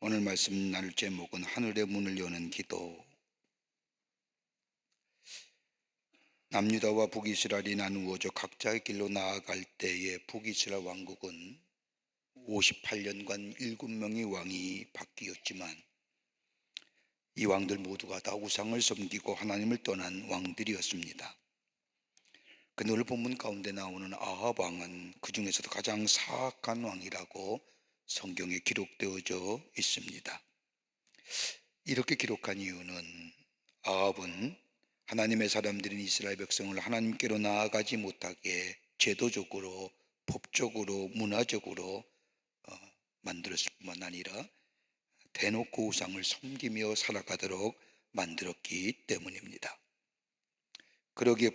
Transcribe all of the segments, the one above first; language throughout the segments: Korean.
오늘 말씀 나눌 제목은 하늘의 문을 여는 기도. 남유다와 북이스라엘이 나누어져 각자의 길로 나아갈 때에 북이스라엘 왕국은 58년간 7명의 왕이 바뀌었지만 이 왕들 모두가 다 우상을 섬기고 하나님을 떠난 왕들이었습니다. 그 오늘 본문 가운데 나오는 아합 왕은 그 중에서도 가장 사악한 왕이라고 성경에 기록되어져 있습니다. 이렇게 기록한 이유는 아합은 하나님의 사람들인 이스라엘 백성을 하나님께로 나아가지 못하게 제도적으로, 법적으로, 문화적으로 만들었을 뿐만 아니라 대놓고 우상을 섬기며 살아가도록 만들었기 때문입니다. 그러기에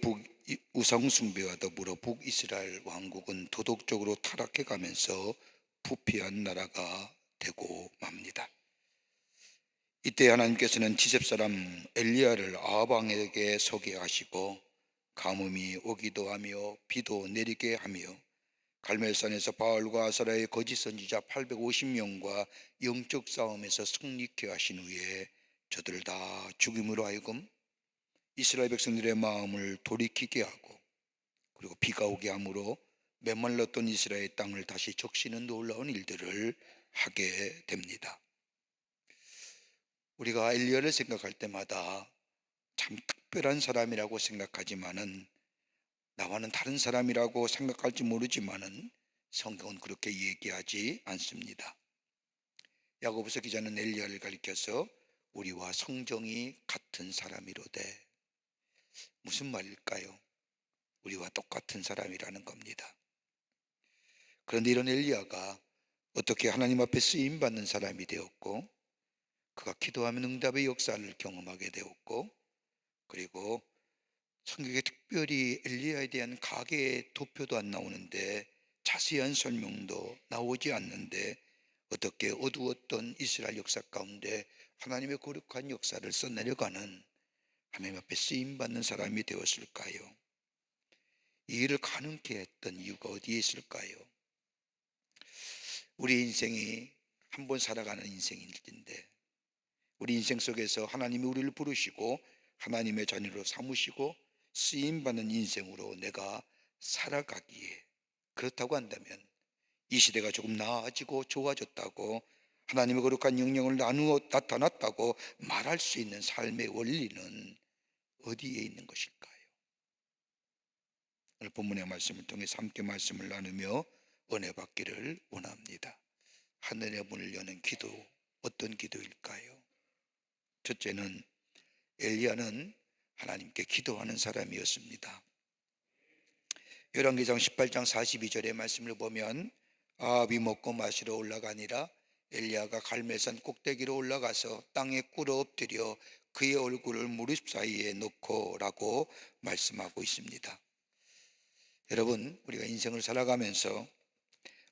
우상 숭배와 더불어 북이스라엘 왕국은 도덕적으로 타락해 가면서 부패한 나라가 되고 맙니다. 이때 하나님께서는 지셉 사람 엘리야를 아합 왕에게 서게 하시고 가뭄이 오기도 하며 비도 내리게 하며 갈멜산에서 바알과 아사라의 거짓 선지자 850명과 영적 싸움에서 승리케 하신 후에 저들을 다 죽임으로 하여금 이스라엘 백성들의 마음을 돌이키게 하고, 그리고 비가 오게 함으로 메말랐던 이스라엘 땅을 다시 적시는 놀라운 일들을 하게 됩니다. 우리가 엘리야를 생각할 때마다 참 특별한 사람이라고 생각하지만은, 나와는 다른 사람이라고 생각할지 모르지만은 성경은 그렇게 얘기하지 않습니다. 야고보서 기자는 엘리야를 가리켜서 우리와 성정이 같은 사람이로되, 무슨 말일까요? 우리와 똑같은 사람이라는 겁니다. 그런데 이런 엘리야가 어떻게 하나님 앞에 쓰임받는 사람이 되었고, 그가 기도하면 응답의 역사를 경험하게 되었고, 그리고 성경에 특별히 엘리야에 대한 가계의 도표도 안 나오는데, 자세한 설명도 나오지 않는데 어떻게 어두웠던 이스라엘 역사 가운데 하나님의 거룩한 역사를 써내려가는 하나님 앞에 쓰임받는 사람이 되었을까요? 이 일을 가능케 했던 이유가 어디에 있을까요? 우리 인생이 한 번 살아가는 인생인데, 우리 인생 속에서 하나님이 우리를 부르시고 하나님의 자녀로 삼으시고 쓰임받는 인생으로 내가 살아가기에, 그렇다고 한다면 이 시대가 조금 나아지고 좋아졌다고, 하나님의 거룩한 영역을 나누어 나타났다고 말할 수 있는 삶의 원리는 어디에 있는 것일까요? 오늘 본문의 말씀을 통해서 함께 말씀을 나누며 은혜 받기를 원합니다. 하늘의 문을 여는 기도, 어떤 기도일까요? 첫째는 엘리야는 하나님께 기도하는 사람이었습니다. 열왕기상 18장 42절의 말씀을 보면, 아합이 먹고 마시러 올라가니라 엘리야가 갈멜산 꼭대기로 올라가서 땅에 꿇어 엎드려 그의 얼굴을 무릎 사이에 놓고 라고 말씀하고 있습니다. 여러분, 우리가 인생을 살아가면서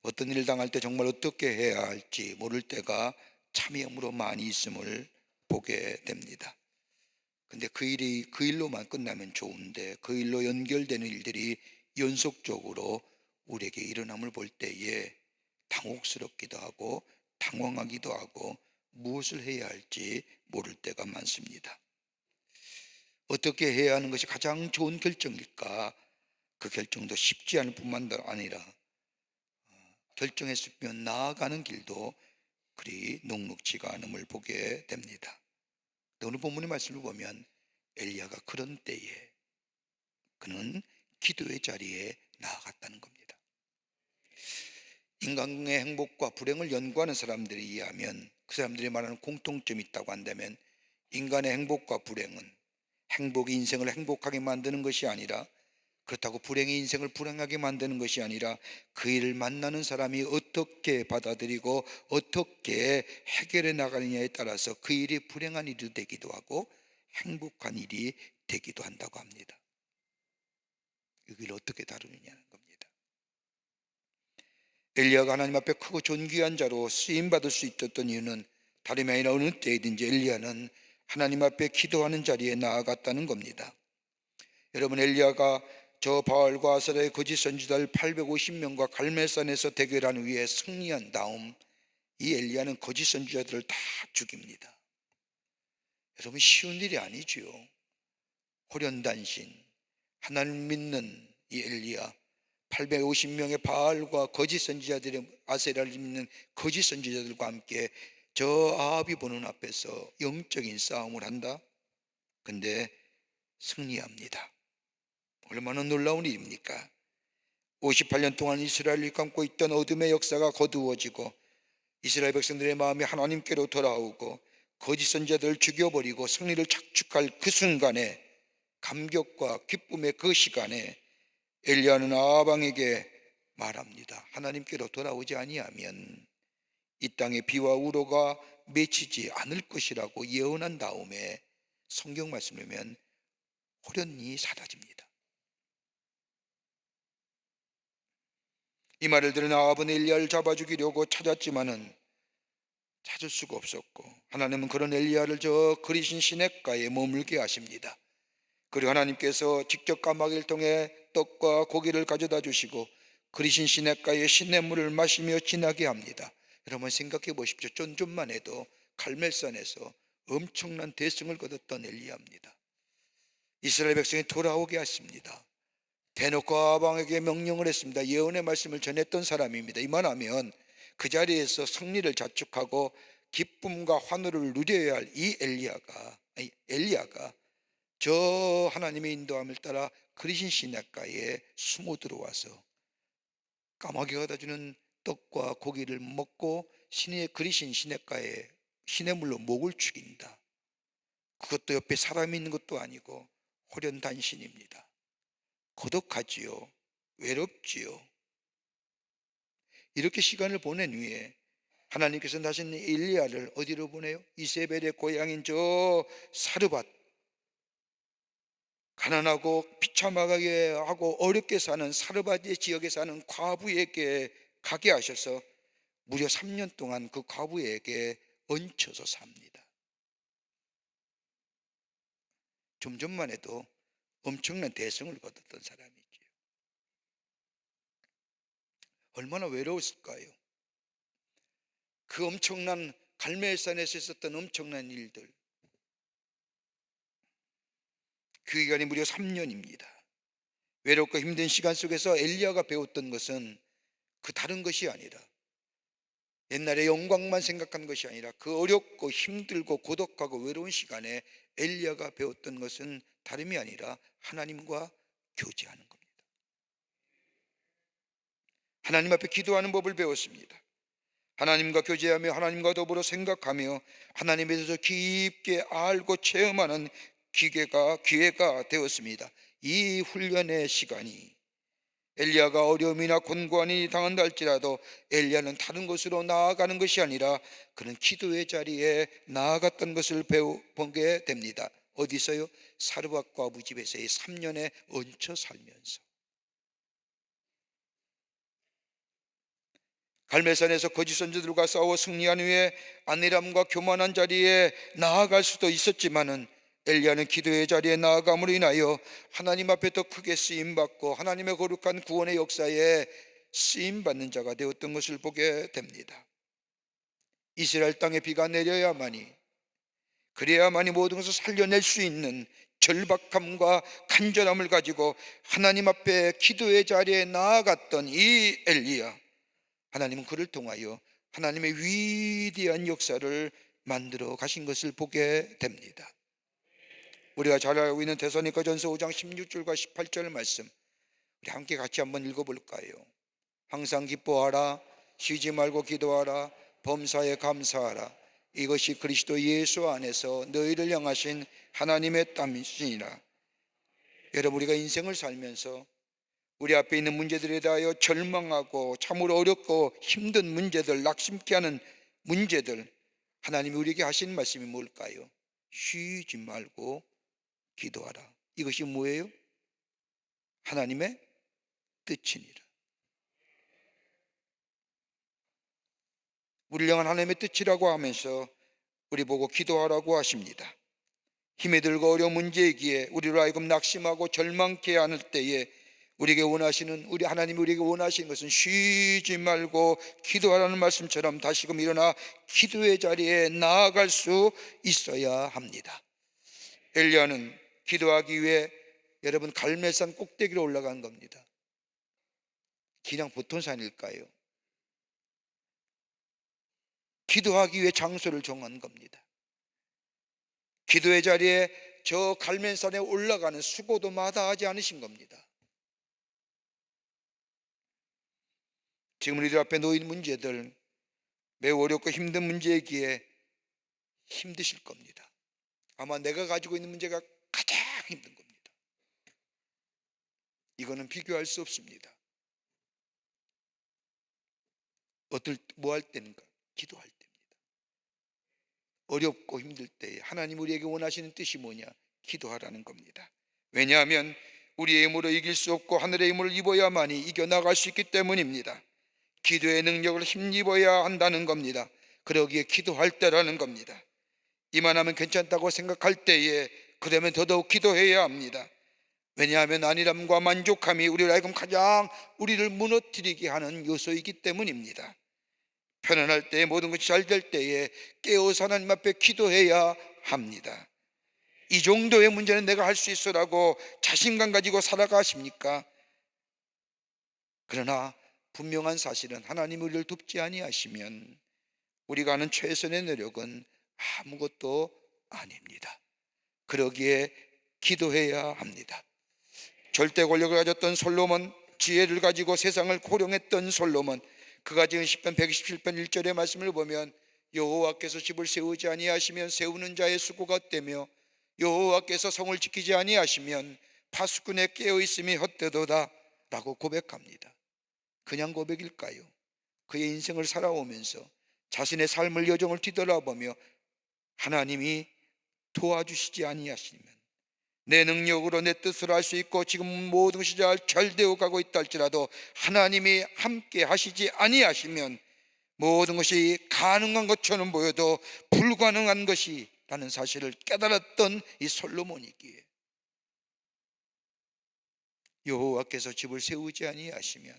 어떤 일을 당할 때 정말 어떻게 해야 할지 모를 때가 참여함으로 많이 있음을 보게 됩니다. 근데 그 일로만 끝나면 좋은데, 그 일로 연결되는 일들이 연속적으로 우리에게 일어남을 볼 때에 당혹스럽기도 하고 당황하기도 하고 무엇을 해야 할지 모를 때가 많습니다. 어떻게 해야 하는 것이 가장 좋은 결정일까? 그 결정도 쉽지 않을 뿐만 아니라 결정했으면 나아가는 길도 그리 녹록지가 않음을 보게 됩니다. 오늘 본문의 말씀을 보면 엘리야가 그런 때에 그는 기도의 자리에 나아갔다는 겁니다. 인간의 행복과 불행을 연구하는 사람들에 의하면, 그 사람들이 말하는 공통점이 있다고 한다면, 인간의 행복과 불행은 행복이 인생을 행복하게 만드는 것이 아니라, 그렇다고 불행이 인생을 불행하게 만드는 것이 아니라, 그 일을 만나는 사람이 어떻게 받아들이고 어떻게 해결해 나가느냐에 따라서 그 일이 불행한 일이 되기도 하고 행복한 일이 되기도 한다고 합니다. 이걸 어떻게 다루느냐는 겁니다. 엘리야가 하나님 앞에 크고 존귀한 자로 쓰임받을 수 있었던 이유는 다름이 아니라 어느 때이든지 엘리야는 하나님 앞에 기도하는 자리에 나아갔다는 겁니다. 여러분, 엘리야가 저 바알과 아사라의 거짓 선지자들 850명과 갈멜산에서 대결한 후에 승리한 다음 이 엘리야는 거짓 선지자들을 다 죽입니다. 여러분, 쉬운 일이 아니지요. 호련단신 하나님 믿는 이 엘리야, 850명의 바알과 거짓 선지자들의 아세라를 믿는 거짓 선지자들과 함께 저 아합이 보는 앞에서 영적인 싸움을 한다. 근데 승리합니다. 얼마나 놀라운 일입니까? 58년 동안 이스라엘을 감고 있던 어둠의 역사가 거두어지고 이스라엘 백성들의 마음이 하나님께로 돌아오고 거짓 선지자들을 죽여버리고 승리를 착축할 그 순간에, 감격과 기쁨의 그 시간에 엘리야는 아합에게 말합니다. 하나님께로 돌아오지 아니하면 이 땅에 비와 우로가 맺히지 않을 것이라고 예언한 다음에 성경 말씀을 보면 호련히 사라집니다. 이 말을 들은 아합은 엘리야를 잡아 죽이려고 찾았지만은 찾을 수가 없었고, 하나님은 그런 엘리야를 저 그리신 시냇가에 머물게 하십니다. 그리고 하나님께서 직접 까마귀를 통해 떡과 고기를 가져다 주시고 그리신 시냇가에 시냇물을 마시며 지나게 합니다. 여러분 생각해 보십시오. 좀만 해도 갈멜산에서 엄청난 대승을 거뒀던 엘리야입니다. 이스라엘 백성이 돌아오게 하십니다. 대놓고 아합에게 명령을 했습니다. 예언의 말씀을 전했던 사람입니다. 이만하면 그 자리에서 승리를 자축하고 기쁨과 환호를 누려야 할 이 엘리야가 저 하나님의 인도함을 따라 그리신 시냇가에 숨어 들어와서 까마귀가 가져주는 떡과 고기를 먹고 신의 그리신 시냇가에 시냇물로 목을 죽인다. 그것도 옆에 사람이 있는 것도 아니고 호련단신입니다. 고독하지요. 외롭지요. 이렇게 시간을 보낸 후에 하나님께서 다시 엘리야를 어디로 보내요? 이세벨의 고향인 저 사르밧, 가난하고 비참하게 하고 어렵게 사는 사르밧의 지역에 사는 과부에게 가게 하셔서 무려 3년 동안 그 과부에게 얹혀서 삽니다. 좀 전만 해도 엄청난 대성을 거뒀던 사람이죠. 얼마나 외로웠을까요? 그 엄청난 갈멜산에서 있었던 엄청난 일들, 그 기간이 무려 3년입니다. 외롭고 힘든 시간 속에서 엘리야가 배웠던 것은 그 다른 것이 아니라, 옛날의 영광만 생각한 것이 아니라 그 어렵고 힘들고 고독하고 외로운 시간에 엘리야가 배웠던 것은 다름이 아니라 하나님과 교제하는 겁니다. 하나님 앞에 기도하는 법을 배웠습니다. 하나님과 교제하며 하나님과 더불어 생각하며 하나님에 대해서 깊게 알고 체험하는 기회가 되었습니다. 이 훈련의 시간이 엘리야가 어려움이나 곤고함이 당한다 할지라도 엘리야는 다른 곳으로 나아가는 것이 아니라 그는 기도의 자리에 나아갔던 것을 보게 됩니다. 어디서요? 사르밧 과부 집에서의 3년에 얹혀 살면서. 갈멜산에서 거짓 선지자들과 싸워 승리한 후에 안일함과 교만한 자리에 나아갈 수도 있었지만은 엘리야는 기도의 자리에 나아감으로 인하여 하나님 앞에 더 크게 쓰임받고 하나님의 거룩한 구원의 역사에 쓰임받는 자가 되었던 것을 보게 됩니다. 이스라엘 땅에 비가 내려야만이, 그래야만이 모든 것을 살려낼 수 있는 절박함과 간절함을 가지고 하나님 앞에 기도의 자리에 나아갔던 이 엘리야, 하나님은 그를 통하여 하나님의 위대한 역사를 만들어 가신 것을 보게 됩니다. 우리가 잘 알고 있는 데살로니가전서 5장 16절과 18절 말씀, 우리 함께 같이 한번 읽어볼까요? 항상 기뻐하라, 쉬지 말고 기도하라, 범사에 감사하라. 이것이 그리스도 예수 안에서 너희를 향하신 하나님의 뜻이니라. 여러분, 우리가 인생을 살면서 우리 앞에 있는 문제들에 대하여 절망하고 참으로 어렵고 힘든 문제들, 낙심케 하는 문제들, 하나님이 우리에게 하신 말씀이 뭘까요? 쉬지 말고 기도하라. 이것이 뭐예요? 하나님의 뜻이니라. 우리를 향한 하나님의 뜻이라고 하면서 우리 보고 기도하라고 하십니다. 힘이 들고 어려운 문제이기에 우리로 하여금 낙심하고 절망케 하는 때에 우리 하나님이 우리에게 원하시는 것은 쉬지 말고 기도하라는 말씀처럼 다시금 일어나 기도의 자리에 나아갈 수 있어야 합니다. 엘리야는 기도하기 위해 여러분 갈멜산 꼭대기로 올라간 겁니다. 그냥 보통 산일까요? 기도하기 위해 장소를 정한 겁니다. 기도의 자리에 저 갈멜산에 올라가는 수고도 마다하지 않으신 겁니다. 지금 우리들 앞에 놓인 문제들, 매우 어렵고 힘든 문제이기에 힘드실 겁니다. 아마 내가 가지고 있는 문제가 가장 힘든 겁니다. 이거는 비교할 수 없습니다. 뭐 할 때인가? 기도할 때입니다. 어렵고 힘들 때에 하나님 우리에게 원하시는 뜻이 뭐냐? 기도하라는 겁니다. 왜냐하면 우리의 힘으로 이길 수 없고 하늘의 힘을 입어야만이 이겨나갈 수 있기 때문입니다. 기도의 능력을 힘입어야 한다는 겁니다. 그러기에 기도할 때라는 겁니다. 이만하면 괜찮다고 생각할 때에 그러면 더더욱 기도해야 합니다. 왜냐하면 안일함과 만족함이 우리를 하여금 가장 우리를 무너뜨리게 하는 요소이기 때문입니다. 편안할 때에 모든 것이 잘 될 때에 깨어서 하나님 앞에 기도해야 합니다. 이 정도의 문제는 내가 할 수 있어라고 자신감 가지고 살아가십니까? 그러나 분명한 사실은 하나님이 우리를 돕지 아니하시면 우리가 하는 최선의 노력은 아무것도 아닙니다. 그러기에 기도해야 합니다. 절대 권력을 가졌던 솔로몬, 지혜를 가지고 세상을 호령했던 솔로몬, 그가 지은 시편 127편 1절의 말씀을 보면 여호와께서 집을 세우지 아니하시면 세우는 자의 수고가 떼며 여호와께서 성을 지키지 아니하시면 파수꾼의 깨어있음이 헛되도다 라고 고백합니다. 그냥 고백일까요? 그의 인생을 살아오면서 자신의 삶을 여정을 뒤돌아보며 하나님이 도와주시지 아니하시면 내 능력으로 내 뜻으로 할 수 있고 지금 모든 것이 잘 되어 가고 있다 할지라도 하나님이 함께 하시지 아니하시면 모든 것이 가능한 것처럼 보여도 불가능한 것이라는 사실을 깨달았던 이 솔로몬이기에 여호와께서 집을 세우지 아니하시면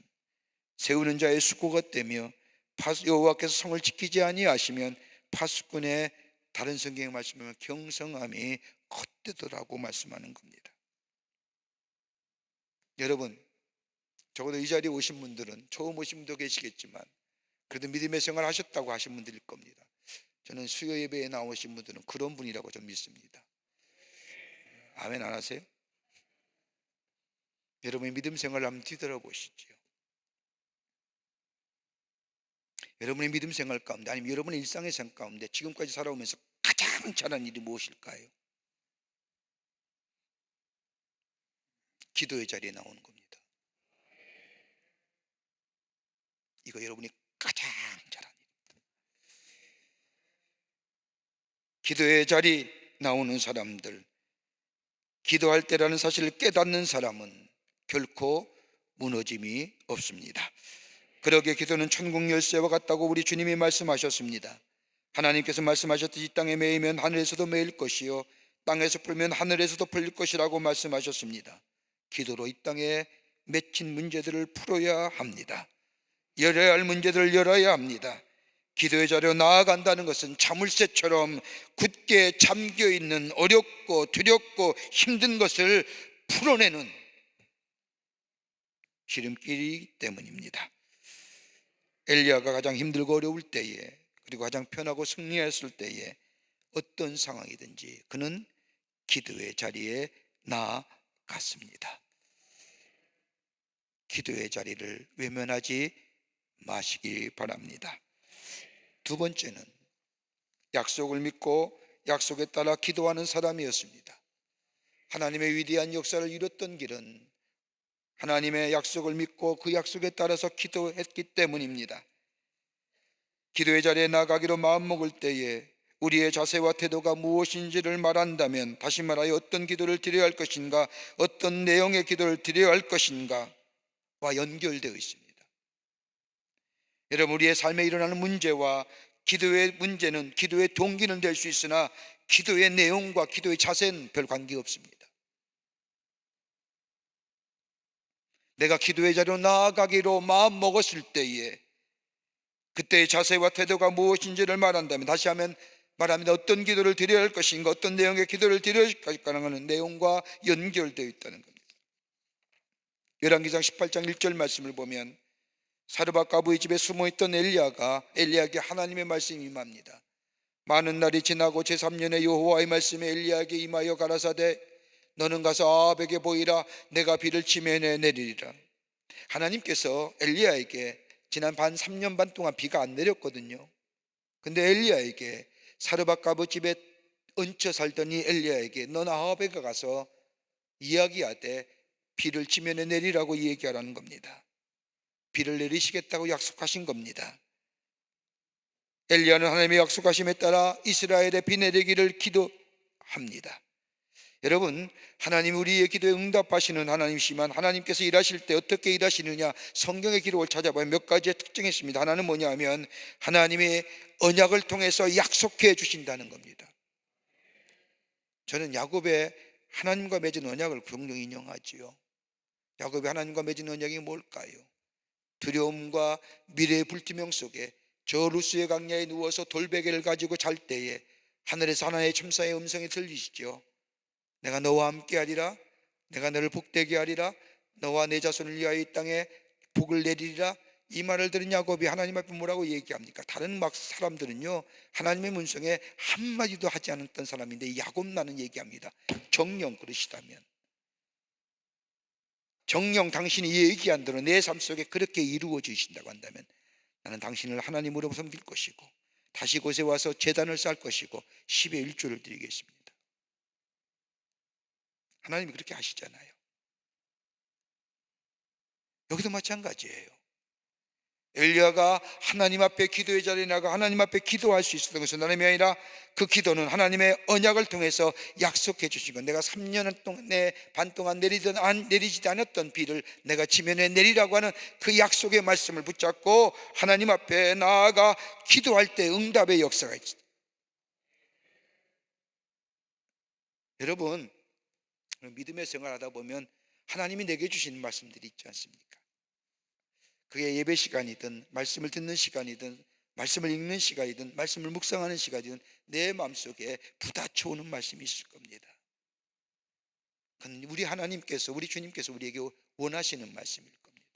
세우는 자의 수고가 떼며 여호와께서 성을 지키지 아니하시면 파수꾼의, 다른 성경의 말씀하면 경성함이 헛되더라고 말씀하는 겁니다. 여러분, 적어도 이 자리에 오신 분들은 처음 오신 분도 계시겠지만 그래도 믿음의 생활 하셨다고 하신 분들일 겁니다. 저는 수요 예배에 나오신 분들은 그런 분이라고 좀 믿습니다. 아멘 안 하세요? 여러분의 믿음 생활을 한번 뒤돌아보시죠. 여러분의 믿음 생활 가운데 아니면 여러분의 일상의 생활 가운데 지금까지 살아오면서 가장 잘한 일이 무엇일까요? 기도의 자리에 나오는 겁니다. 이거 여러분이 가장 잘한 일입니다. 기도의 자리 나오는 사람들, 기도할 때라는 사실을 깨닫는 사람은 결코 무너짐이 없습니다. 그러기에 기도는 천국 열쇠와 같다고 우리 주님이 말씀하셨습니다. 하나님께서 말씀하셨듯이 이 땅에 매이면 하늘에서도 매일 것이요 땅에서 풀면 하늘에서도 풀릴 것이라고 말씀하셨습니다. 기도로 이 땅에 맺힌 문제들을 풀어야 합니다. 열어야 할 문제들을 열어야 합니다. 기도의 자리로 나아간다는 것은 자물쇠처럼 굳게 잠겨있는 어렵고 두렵고 힘든 것을 풀어내는 지름길이기 때문입니다. 엘리야가 가장 힘들고 어려울 때에, 그리고 가장 편하고 승리했을 때에 어떤 상황이든지 그는 기도의 자리에 나아갔습니다. 기도의 자리를 외면하지 마시기 바랍니다. 두 번째는 약속을 믿고 약속에 따라 기도하는 사람이었습니다. 하나님의 위대한 역사를 이뤘던 길은 하나님의 약속을 믿고 그 약속에 따라서 기도했기 때문입니다. 기도의 자리에 나가기로 마음먹을 때에 우리의 자세와 태도가 무엇인지를 말한다면, 다시 말하여 어떤 기도를 드려야 할 것인가, 어떤 내용의 기도를 드려야 할 것인가와 연결되어 있습니다. 여러분, 우리의 삶에 일어나는 문제와 기도의 문제는, 기도의 동기는 될 수 있으나 기도의 내용과 기도의 자세는 별 관계 없습니다. 내가 기도의 자리로 나아가기로 마음 먹었을 때에 그때의 자세와 태도가 무엇인지를 말한다면, 다시 하면 말합니다. 어떤 기도를 드려야 할 것인가, 어떤 내용의 기도를 드려야 할까 하는 내용과 연결되어 있다는 겁니다. 열왕기상 18장 1절 말씀을 보면 사르밧 과부의 집에 숨어있던 엘리야에게 하나님의 말씀이 임합니다. 많은 날이 지나고 제3년에 여호와의 말씀이 엘리야에게 임하여 가라사대 너는 가서 아합에게 보이라. 내가 비를 지면에 내리리라. 하나님께서 엘리야에게 지난 3년 반 동안 비가 안 내렸거든요. 근데 엘리야에게, 사르밧 과부 집에 얹혀 살던 이 엘리야에게 넌 아합에게 가서 이야기하되 비를 지면에 내리라고 얘기하라는 겁니다. 비를 내리시겠다고 약속하신 겁니다. 엘리야는 하나님의 약속하심에 따라 이스라엘에 비 내리기를 기도합니다. 여러분, 하나님 우리의 기도에 응답하시는 하나님이시지만 하나님께서 일하실 때 어떻게 일하시느냐, 성경의 기록을 찾아보면 몇 가지의 특징이 있습니다. 하나는 뭐냐 하면 하나님의 언약을 통해서 약속해 주신다는 겁니다. 저는 야곱의 하나님과 맺은 언약을 종종 인용하지요. 야곱이 하나님과 맺은 언약이 뭘까요? 두려움과 미래의 불투명 속에 저 루스의 강야에 누워서 돌베개를 가지고 잘 때에 하늘에서 하나의 천사의 음성이 들리시죠. 내가 너와 함께 하리라. 내가 너를 복되게 하리라. 너와 내 자손을 위하여 이 땅에 복을 내리리라. 이 말을 들은 야곱이 하나님 앞에 뭐라고 얘기합니까? 다른 막 사람들은요, 하나님의 문성에 한마디도 하지 않았던 사람인데 야곱 나는 얘기합니다. 정령 그러시다면, 정령 당신이 얘기한 대로 내 삶 속에 그렇게 이루어 주신다고 한다면 나는 당신을 하나님으로 섬길 것이고 다시 곳에 와서 제단을 쌓을 것이고 10의 1조를 드리겠습니다. 하나님이 그렇게 하시잖아요. 여기도 마찬가지예요. 엘리야가 하나님 앞에 기도의 자리에 나가 하나님 앞에 기도할 수 있었던 것은 하나님이 아니라 그 기도는 하나님의 언약을 통해서 약속해 주신 것. 내가 3년 반 동안 내리지 않았던 비를 내가 지면에 내리라고 하는 그 약속의 말씀을 붙잡고 하나님 앞에 나아가 기도할 때 응답의 역사가 있습니다. 여러분, 믿음의 생활하다 보면 하나님이 내게 주시는 말씀들이 있지 않습니까? 그게 예배 시간이든 말씀을 듣는 시간이든 말씀을 읽는 시간이든 말씀을 묵상하는 시간이든 내 마음속에 부딪혀오는 말씀이 있을 겁니다. 그건 우리 하나님께서, 우리 주님께서 우리에게 원하시는 말씀일 겁니다.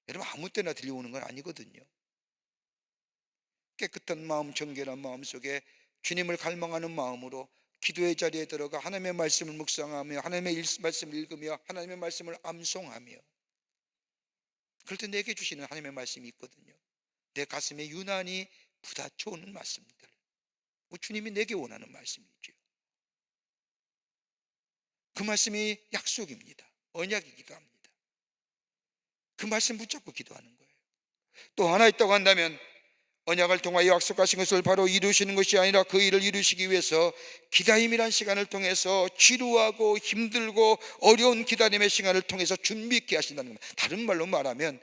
여러분, 아무 때나 들려오는 건 아니거든요. 깨끗한 마음, 정결한 마음 속에 주님을 갈망하는 마음으로 기도의 자리에 들어가 하나님의 말씀을 묵상하며 하나님의 말씀을 읽으며 하나님의 말씀을 암송하며, 그럴 때 내게 주시는 하나님의 말씀이 있거든요. 내 가슴에 유난히 부딪혀오는 말씀들, 주님이 내게 원하는 말씀이죠. 그 말씀이 약속입니다. 언약이기도 합니다. 그 말씀 붙잡고 기도하는 거예요. 또 하나 있다고 한다면 언약을 통하여 약속하신 것을 바로 이루시는 것이 아니라 그 일을 이루시기 위해서 기다림이란 시간을 통해서 지루하고 힘들고 어려운 기다림의 시간을 통해서 준비 있게 하신다는 겁니다. 다른 말로 말하면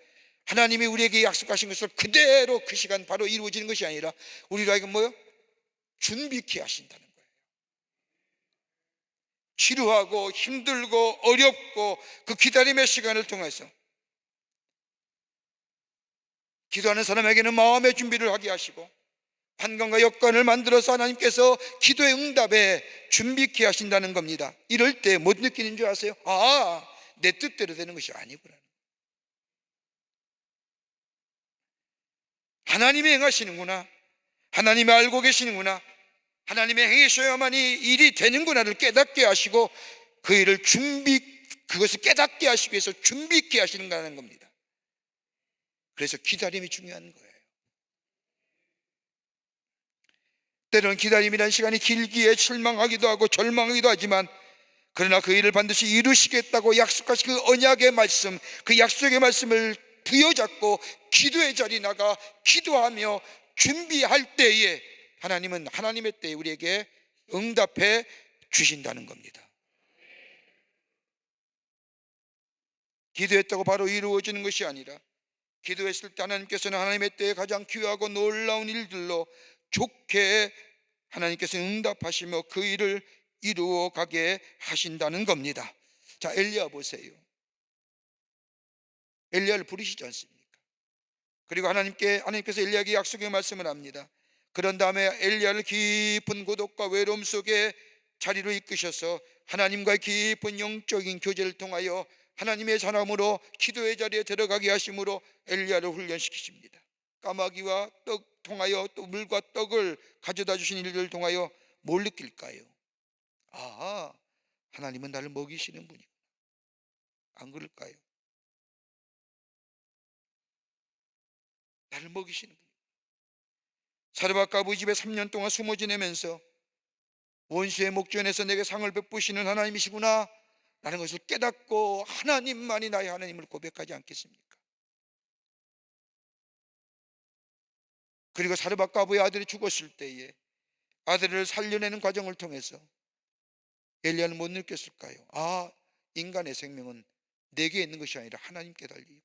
하나님이 우리에게 약속하신 것을 그대로 그 시간 바로 이루어지는 것이 아니라 우리로 하여금 뭐요? 준비 있게 하신다는 거예요. 지루하고 힘들고 어렵고 그 기다림의 시간을 통해서 기도하는 사람에게는 마음의 준비를 하게 하시고 환경과 여건을 만들어서 하나님께서 기도의 응답에 준비케 하신다는 겁니다. 이럴 때 못 느끼는 줄 아세요? 내 뜻대로 되는 것이 아니구나. 하나님이 행하시는구나, 하나님이 알고 계시는구나, 하나님이 행하셔야만이 일이 되는구나를 깨닫게 하시고 그 일을 그것을 깨닫게 하시기 위해서 준비 있게 하시는 겁니다. 그래서 기다림이 중요한 거예요. 때로는 기다림이라는 시간이 길기에 실망하기도 하고 절망하기도 하지만 그러나 그 일을 반드시 이루시겠다고 약속하신 그 언약의 말씀, 그 약속의 말씀을 부여잡고 기도의 자리에 나가 기도하며 준비할 때에 하나님은 하나님의 때에 우리에게 응답해 주신다는 겁니다. 기도했다고 바로 이루어지는 것이 아니라 기도했을 때 하나님께서는 하나님의 때에 가장 귀하고 놀라운 일들로 좋게 하나님께서 응답하시며 그 일을 이루어 가게 하신다는 겁니다. 자, 엘리야 보세요. 엘리야를 부르시지 않습니까? 그리고 하나님께서 엘리야에게 약속의 말씀을 합니다. 그런 다음에 엘리야를 깊은 고독과 외로움 속에 자리로 이끄셔서 하나님과의 깊은 영적인 교제를 통하여 하나님의 사람으로 기도의 자리에 들어가게 하심으로 엘리야를 훈련시키십니다. 까마귀와 떡 통하여 또 물과 떡을 가져다 주신 일들을 통하여 뭘 느낄까요? 아, 하나님은 나를 먹이시는 분이구나. 안 그럴까요? 나를 먹이시는 분. 사르밧과 아버지 집에 3년 동안 숨어 지내면서 원수의 목전에서 내게 상을 베푸시는 하나님이시구나 라는 것을 깨닫고 하나님만이 나의 하나님을 고백하지 않겠습니까? 그리고 사르밧과 아버의 아들이 죽었을 때에 아들을 살려내는 과정을 통해서 엘리야는 못 느꼈을까요? 아, 인간의 생명은 내게 있는 것이 아니라 하나님께 달려있구나.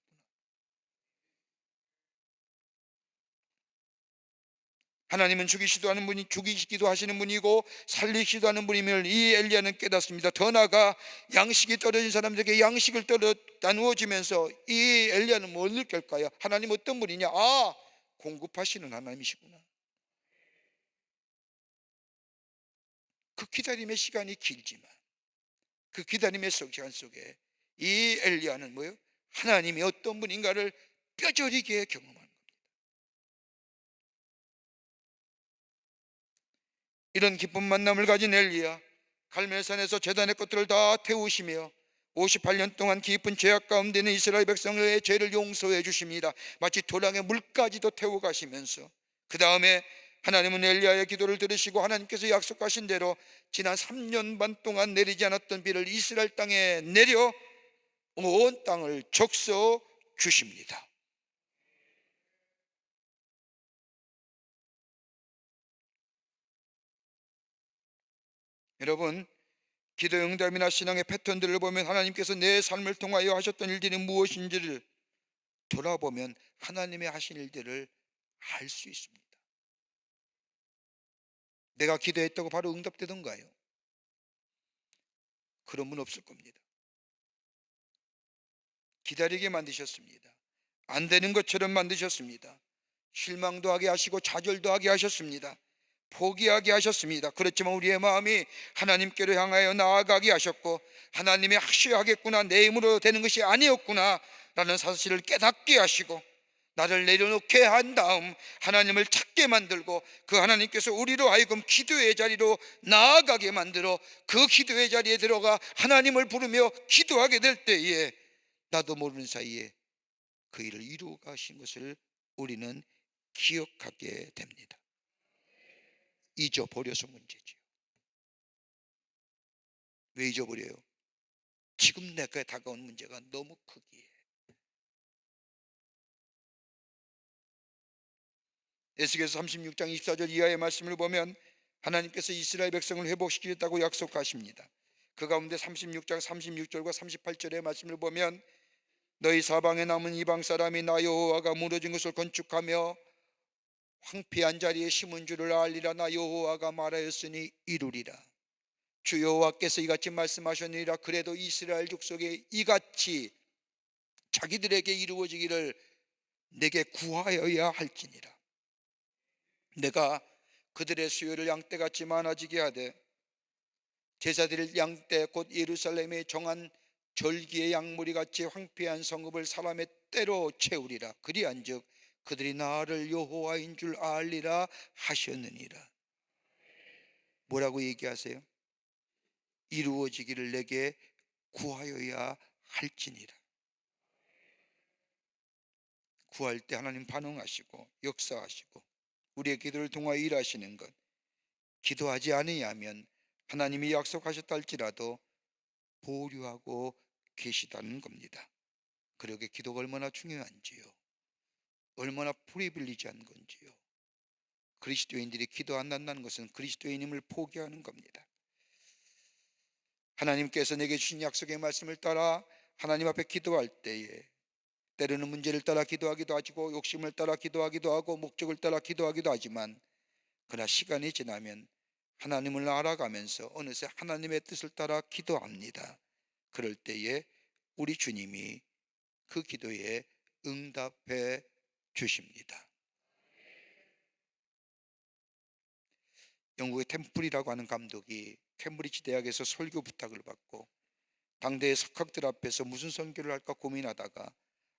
하나님은 죽이시기도 하시는 분이고 살리시기도 하는 분임을 이 엘리야는 깨닫습니다. 더 나아가 양식이 떨어진 사람들에게 양식을 나누어 주면서 이 엘리야는 뭘 느낄까요? 하나님 어떤 분이냐? 아, 공급하시는 하나님이시구나. 그 기다림의 시간이 길지만 그 기다림의 시간 속에 이 엘리야는 뭐예요? 하나님이 어떤 분인가를 뼈저리게 경험하는 겁니다. 이런 기쁜 만남을 가진 엘리야, 갈멜산에서 제단의 것들을 다 태우시며 58년 동안 깊은 죄악 가운데 있는 이스라엘 백성의 죄를 용서해 주십니다. 마치 도랑의 물까지도 태워 가시면서 그 다음에 하나님은 엘리야의 기도를 들으시고 하나님께서 약속하신 대로 지난 3년 반 동안 내리지 않았던 비를 이스라엘 땅에 내려 온 땅을 적셔 주십니다. 여러분, 기도 응답이나 신앙의 패턴들을 보면 하나님께서 내 삶을 통하여 하셨던 일들이 무엇인지를 돌아보면 하나님의 하신 일들을 알 수 있습니다. 내가 기도했다고 바로 응답되던가요? 그런 분 없을 겁니다. 기다리게 만드셨습니다. 안 되는 것처럼 만드셨습니다. 실망도 하게 하시고 좌절도 하게 하셨습니다. 포기하게 하셨습니다. 그렇지만 우리의 마음이 하나님께로 향하여 나아가게 하셨고 하나님이 하셔야 하겠구나, 내 힘으로 되는 것이 아니었구나 라는 사실을 깨닫게 하시고 나를 내려놓게 한 다음 하나님을 찾게 만들고 그 하나님께서 우리로 하여금 기도의 자리로 나아가게 만들어 그 기도의 자리에 들어가 하나님을 부르며 기도하게 될 때에 나도 모르는 사이에 그 일을 이루어 가신 것을 우리는 기억하게 됩니다. 잊어버려서 문제지요. 왜 잊어버려요? 지금 내가 다가온 문제가 너무 크기에. 에스겔서 36장 24절 이하의 말씀을 보면 하나님께서 이스라엘 백성을 회복시키겠다고 약속하십니다. 그 가운데 36장 36절과 38절의 말씀을 보면 너희 사방에 남은 이방 사람이 나 여호와가 무너진 것을 건축하며 황폐한 자리에 심은 줄을 알리라. 나 여호와가 말하였으니 이루리라. 주 여호와께서 이같이 말씀하셨느니라. 그래도 이스라엘 족속에 이같이 자기들에게 이루어지기를 내게 구하여야 할지니라. 내가 그들의 수요를 양떼같이 많아지게 하되 제사드릴 양떼 곧 예루살렘에 정한 절기의 양무리 같이 황폐한 성읍을 사람의 때로 채우리라. 그리한즉 그들이 나를 여호와인 줄 알리라 하셨느니라. 뭐라고 얘기하세요? 이루어지기를 내게 구하여야 할지니라. 구할 때 하나님 반응하시고 역사하시고 우리의 기도를 통하여 일하시는 것, 기도하지 않으면 하나님이 약속하셨다 할지라도 보류하고 계시다는 겁니다. 그러게 기도가 얼마나 중요한지요, 얼마나 프리빌리지한 건지요. 그리스도인들이 기도 안 한다는 것은 그리스도인임을 포기하는 겁니다. 하나님께서 내게 주신 약속의 말씀을 따라 하나님 앞에 기도할 때에 때로는 문제를 따라 기도하기도 하고 욕심을 따라 기도하기도 하고 목적을 따라 기도하기도 하지만 그러나 시간이 지나면 하나님을 알아가면서 어느새 하나님의 뜻을 따라 기도합니다. 그럴 때에 우리 주님이 그 기도에 응답해 주십니다. 영국의 템플이라고 하는 감독이 캠브리지 대학에서 설교 부탁을 받고 당대의 석학들 앞에서 무슨 선교를 할까 고민하다가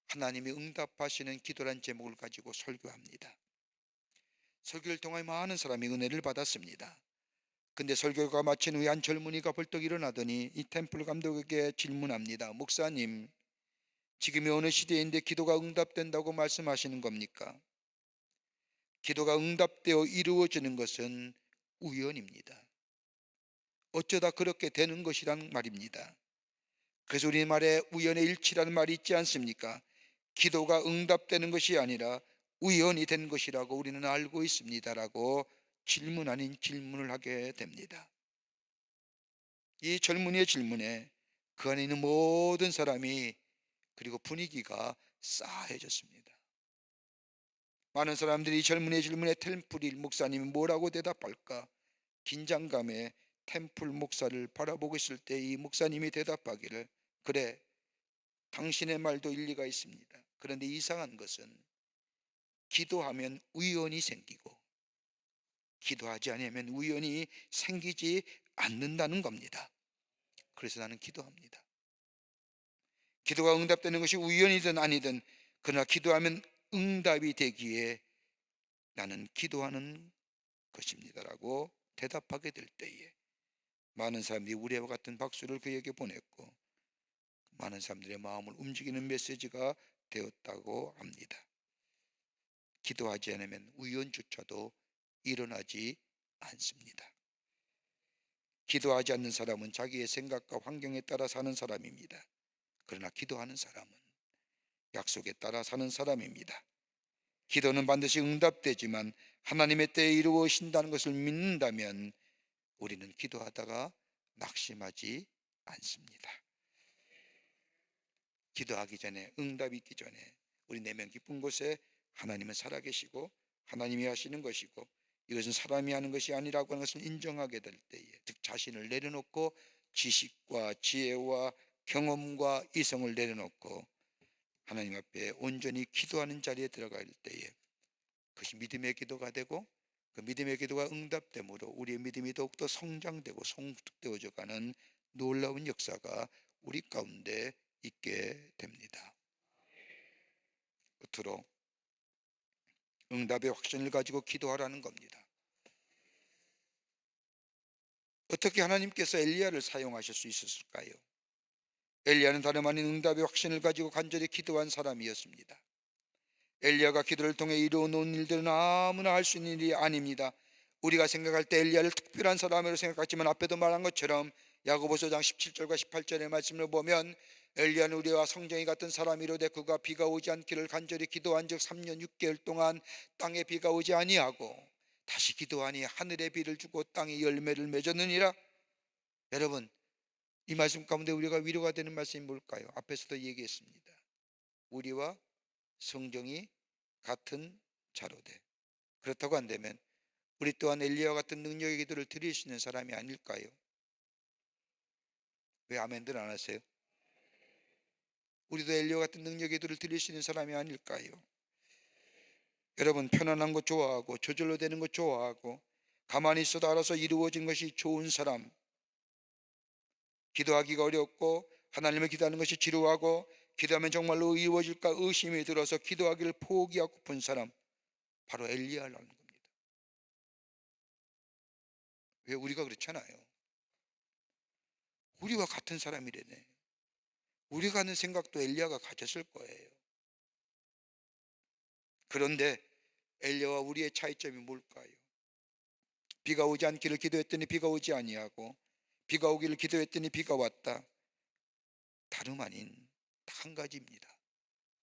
하나님이 응답하시는 기도란 제목을 가지고 설교합니다. 설교를 통해 많은 사람이 은혜를 받았습니다. 근데 설교가 마친 후에 한 젊은이가 벌떡 일어나더니 이 템플 감독에게 질문합니다. 목사님, 지금이 어느 시대인데 기도가 응답된다고 말씀하시는 겁니까? 기도가 응답되어 이루어지는 것은 우연입니다. 어쩌다 그렇게 되는 것이란 말입니다. 그래서 우리말에 우연의 일치라는 말이 있지 않습니까? 기도가 응답되는 것이 아니라 우연이 된 것이라고 우리는 알고 있습니다라고 질문 아닌 질문을 하게 됩니다. 이 젊은이의 질문에 그 안에 있는 모든 사람이 그리고 분위기가 싸해졌습니다. 많은 사람들이 이 젊은이의 질문에 템플 목사님이 뭐라고 대답할까 긴장감에 템플 목사를 바라보고 있을 때 이 목사님이 대답하기를, 그래, 당신의 말도 일리가 있습니다. 그런데 이상한 것은 기도하면 우연이 생기고 기도하지 않으면 우연이 생기지 않는다는 겁니다. 그래서 나는 기도합니다. 기도가 응답되는 것이 우연이든 아니든 그러나 기도하면 응답이 되기에 나는 기도하는 것입니다라고 대답하게 될 때에 많은 사람들이 우리와 같은 박수를 그에게 보냈고 많은 사람들의 마음을 움직이는 메시지가 되었다고 합니다. 기도하지 않으면 우연조차도 일어나지 않습니다. 기도하지 않는 사람은 자기의 생각과 환경에 따라 사는 사람입니다. 그러나 기도하는 사람은 약속에 따라 사는 사람입니다. 기도는 반드시 응답되지만 하나님의 때에 이루어진다는 것을 믿는다면 우리는 기도하다가 낙심하지 않습니다. 기도하기 전에, 응답이 있기 전에 우리 내면 깊은 곳에 하나님은 살아계시고 하나님이 하시는 것이고 이것은 사람이 하는 것이 아니라고 하는 것을 인정하게 될 때에, 즉 자신을 내려놓고 지식과 지혜와 경험과 이성을 내려놓고 하나님 앞에 온전히 기도하는 자리에 들어갈 때에 그것이 믿음의 기도가 되고 그 믿음의 기도가 응답됨으로 우리의 믿음이 더욱더 성장되고 성숙되어져 가는 놀라운 역사가 우리 가운데 있게 됩니다. 끝으로 응답의 확신을 가지고 기도하라는 겁니다. 어떻게 하나님께서 엘리야를 사용하실 수 있었을까요? 엘리야는 다름 아닌 응답의 확신을 가지고 간절히 기도한 사람이었습니다. 엘리야가 기도를 통해 이루어놓은 일들은 아무나 할 수 있는 일이 아닙니다. 우리가 생각할 때 엘리야를 특별한 사람으로 생각하지만 앞에도 말한 것처럼 야고보서 장 17절과 18절의 말씀을 보면 엘리야는 우리와 성정이 같은 사람이로되 그가 비가 오지 않기를 간절히 기도한 즉 3년 6개월 동안 땅에 비가 오지 아니하고 다시 기도하니 하늘에 비를 주고 땅에 열매를 맺었느니라. 여러분, 이 말씀 가운데 우리가 위로가 되는 말씀이 뭘까요? 앞에서도 얘기했습니다. 우리와 성정이 같은 자로되, 그렇다고 한다면 우리 또한 엘리야와 같은 능력의 기도를 드릴 수 있는 사람이 아닐까요? 왜 아멘들 안 하세요? 우리도 엘리야와 같은 능력의 기도를 드릴 수 있는 사람이 아닐까요? 여러분, 편안한 거 좋아하고 저절로 되는 거 좋아하고 가만히 있어도 알아서 이루어진 것이 좋은 사람, 기도하기가 어렵고 하나님을 기도하는 것이 지루하고 기도하면 정말로 이루어질까 의심이 들어서 기도하기를 포기하고픈 사람, 바로 엘리야라는 겁니다. 왜 우리가 그렇잖아요. 우리와 같은 사람이래네. 우리가 하는 생각도 엘리야가 가졌을 거예요. 그런데 엘리야와 우리의 차이점이 뭘까요? 비가 오지 않기를 기도했더니 비가 오지 아니하고 비가 오기를 기도했더니 비가 왔다. 다름 아닌 한 가지입니다.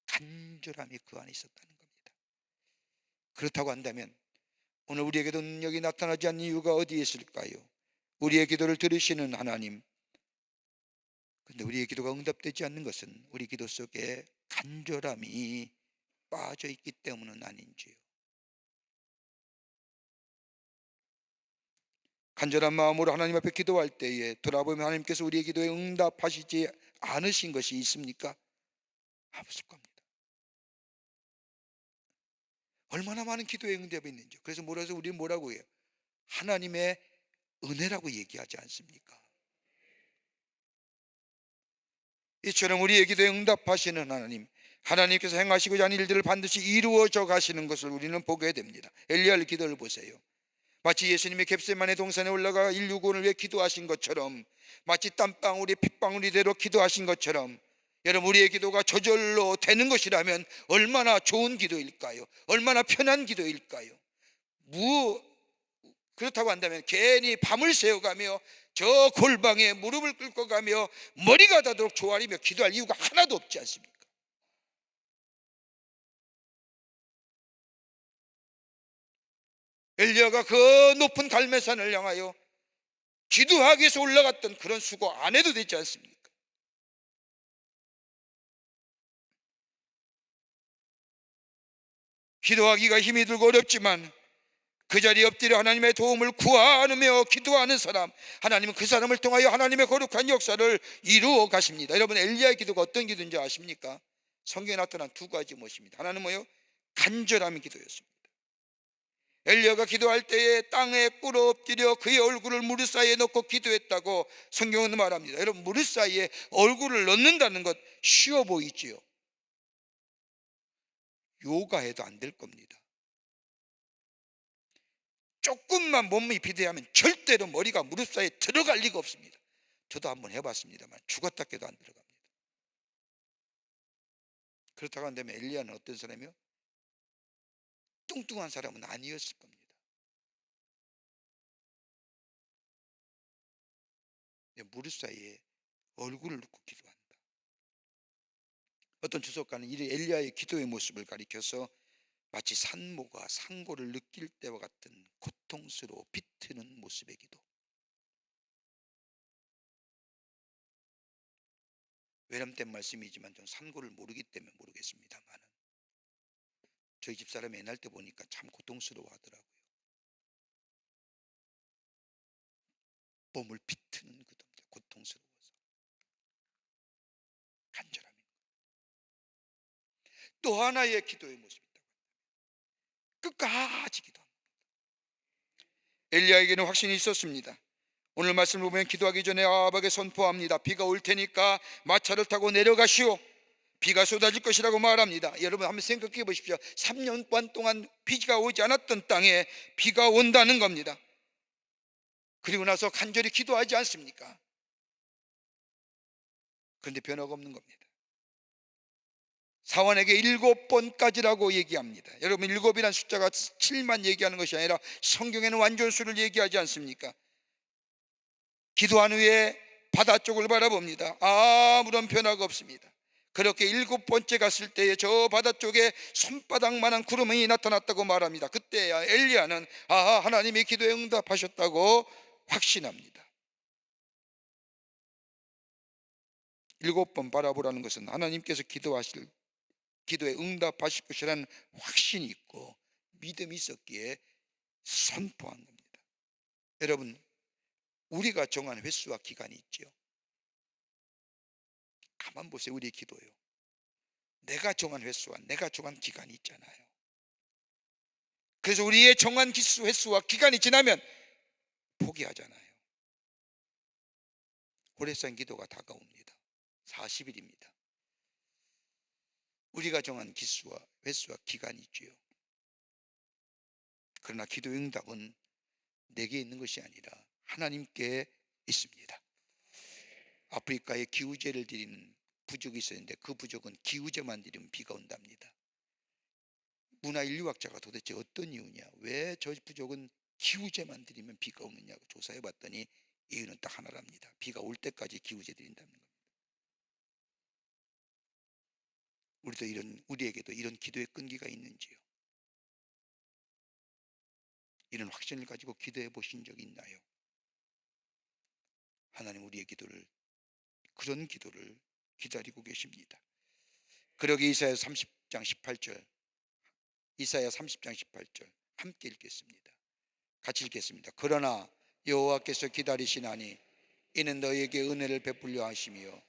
간절함이 그 안에 있었다는 겁니다. 그렇다고 한다면 오늘 우리에게도 능력이 나타나지 않는 이유가 어디에 있을까요? 우리의 기도를 들으시는 하나님, 근데 우리의 기도가 응답되지 않는 것은 우리 기도 속에 간절함이 빠져 있기 때문은 아닌지요? 간절한 마음으로 하나님 앞에 기도할 때에 돌아보면 하나님께서 우리의 기도에 응답하시지 않으신 것이 있습니까? 없을 겁니다. 얼마나 많은 기도의 응답이 있는지. 그래서 우리는 뭐라고 해요? 하나님의 은혜라고 얘기하지 않습니까? 이처럼 우리의 기도에 응답하시는 하나님께서 행하시고자 하는 일들을 반드시 이루어져 가시는 것을 우리는 보게 됩니다. 엘리야의 기도를 보세요. 마치 예수님이 겟세마네 동산에 올라가 인류 구원을 위해 기도하신 것처럼, 마치 땀방울이 핏방울이대로 기도하신 것처럼, 여러분, 우리의 기도가 저절로 되는 것이라면 얼마나 좋은 기도일까요? 얼마나 편한 기도일까요? 그렇다고 한다면 괜히 밤을 새워가며 저 골방에 무릎을 꿇고 가며 머리가 닿도록 조아리며 기도할 이유가 하나도 없지 않습니까? 엘리야가 그 높은 갈멜산을 향하여 기도하기 위해서 올라갔던 그런 수고 안 해도 되지 않습니까? 기도하기가 힘이 들고 어렵지만 그 자리에 엎드려 하나님의 도움을 구하며 기도하는 사람, 하나님은 그 사람을 통하여 하나님의 거룩한 역사를 이루어 가십니다. 여러분, 엘리야의 기도가 어떤 기도인지 아십니까? 성경에 나타난 두 가지 모습입니다. 하나는 뭐예요? 간절함의 기도였습니다. 엘리야가 기도할 때에 땅에 꿇어 엎드려 그의 얼굴을 무릎 사이에 넣고 기도했다고 성경은 말합니다. 여러분, 무릎 사이에 얼굴을 넣는다는 것 쉬워 보이지요? 요가해도 안 될 겁니다. 조금만 몸이 비대하면 절대로 머리가 무릎 사이에 들어갈 리가 없습니다. 저도 한번 해봤습니다만 죽었다 깨도 안 들어갑니다. 그렇다고 한다면 엘리야는 어떤 사람이요? 뚱뚱한 사람은 아니었을 겁니다. 무릎 사이에 얼굴을 넣고 기도한다. 어떤 주석가는 이 엘리야의 기도의 모습을 가리켜서 마치 산모가 상고를 느낄 때와 같은 고통스러워 비트는 모습의 기도. 외람된 말씀이지만 전 산고를 모르기 때문에 모르겠습니다만 저희 집사람이 옛날 때 보니까 참 고통스러워 하더라고요. 몸을 비트는 그 동작, 고통스러워서 간절함이. 또 하나의 기도의 모습이 있다고 한다면 끝까지 기도합니다. 엘리야에게는 확신이 있었습니다. 오늘 말씀을 보면 기도하기 전에 아합에게 선포합니다. 비가 올 테니까 마차를 타고 내려가시오. 비가 쏟아질 것이라고 말합니다. 여러분 한번 생각해 보십시오. 3년 반 동안 비가 오지 않았던 땅에 비가 온다는 겁니다. 그리고 나서 간절히 기도하지 않습니까? 그런데 변화가 없는 겁니다. 사원에게 7번까지라고 얘기합니다. 여러분, 7이라는 숫자가 7만 얘기하는 것이 아니라 성경에는 완전수를 얘기하지 않습니까? 기도한 후에 바다 쪽을 바라봅니다. 아무런 변화가 없습니다. 그렇게 7번째 갔을 때에 저 바다 쪽에 손바닥만한 구름이 나타났다고 말합니다. 그때야 엘리야는 하나님이 기도에 응답하셨다고 확신합니다. 7번 바라보라는 것은 하나님께서 기도에 응답하실 것이라는 확신이 있고 믿음이 있었기에 선포한 겁니다. 여러분, 우리가 정한 횟수와 기간이 있죠. 가만 보세요. 우리의 기도요, 내가 정한 횟수와 내가 정한 기간이 있잖아요. 그래서 우리의 정한 횟수와 기간이 지나면 포기하잖아요. 오래 쌓인 기도가 다가옵니다. 40일입니다. 우리가 정한 횟수와 기간이 있지요. 그러나 기도의 응답은 내게 있는 것이 아니라 하나님께 있습니다. 아프리카에 기우제를 드리는 부족이 있었는데 그 부족은 기우제만 드리면 비가 온답니다. 문화인류학자가 도대체 어떤 이유냐, 왜 저 부족은 기우제만 드리면 비가 오느냐고 조사해 봤더니 이유는 딱 하나랍니다. 비가 올 때까지 기우제 드린다는 겁니다. 우리에게도 이런 기도의 끈기가 있는지요? 이런 확신을 가지고 기도해 보신 적이 있나요? 하나님 우리의 그런 기도를 기다리고 계십니다. 그러기 이사야 30장 18절 함께 읽겠습니다. 같이 읽겠습니다. 그러나 여호와께서 기다리시나니 이는 너희에게 은혜를 베풀려 하시며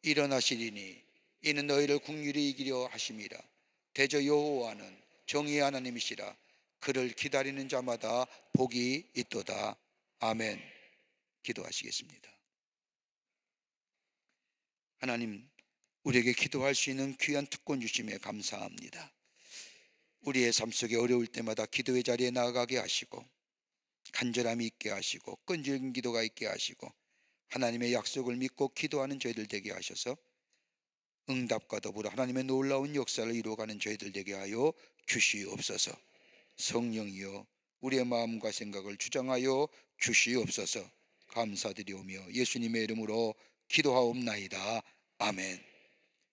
일어나시리니 이는 너희를 긍휼히 이기려 하심이라. 대저 여호와는 정의의 하나님이시라. 그를 기다리는 자마다 복이 있도다. 아멘. 기도하시겠습니다. 하나님, 우리에게 기도할 수 있는 귀한 특권 주심에 감사합니다. 우리의 삶 속에 어려울 때마다 기도의 자리에 나아가게 하시고, 간절함이 있게 하시고, 끈질긴 기도가 있게 하시고, 하나님의 약속을 믿고 기도하는 저희들 되게 하셔서 응답과 더불어 하나님의 놀라운 역사를 이루어가는 저희들 되게 하여 주시옵소서. 성령이여, 우리의 마음과 생각을 주장하여 주시옵소서. 감사드리오며 예수님의 이름으로 기도하옵나이다. 아멘.